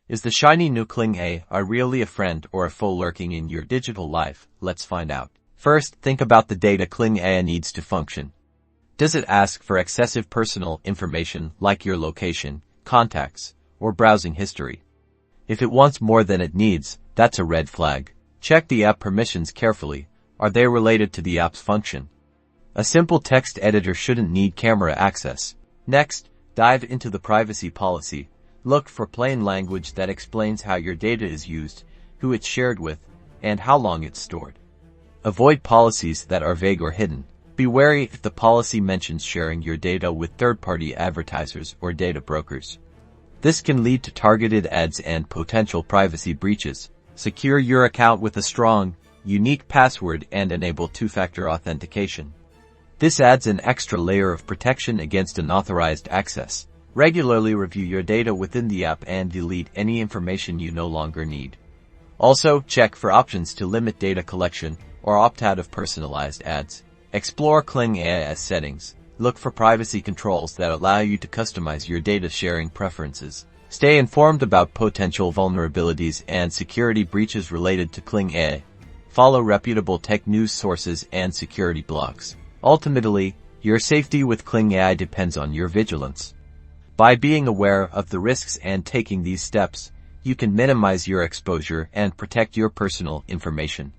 Is the shiny new Kling Ai really a friend or a foe lurking in your digital life? Let's find out. First, think about the data Kling Ai needs to function. Does it ask for excessive personal information like your location, contacts, or browsing history? If it wants more than it needs, that's a red flag. Check the app permissions carefully. Are they related to the app's function? A simple text editor shouldn't need camera access. Next, dive into the privacy policy. Look for plain language that explains how your data is used, who it's shared with, and how long it's stored. Avoid policies that are vague or hidden. Be wary if the policy mentions sharing your data with third-party advertisers or data brokers. This can lead to targeted ads and potential privacy breaches. Secure your account with a strong, unique password and enable two-factor authentication. This adds an extra layer of protection against unauthorized access. Regularly review your data within the app and delete any information you no longer need. Also, check for options to limit data collection or opt out of personalized ads. Explore Kling Ai's settings. Look for privacy controls that allow you to customize your data sharing preferences. Stay informed about potential vulnerabilities and security breaches related to Kling Ai. Follow reputable tech news sources and security blogs. Ultimately, your safety with Kling Ai depends on your vigilance. By being aware of the risks and taking these steps, you can minimize your exposure and protect your personal information.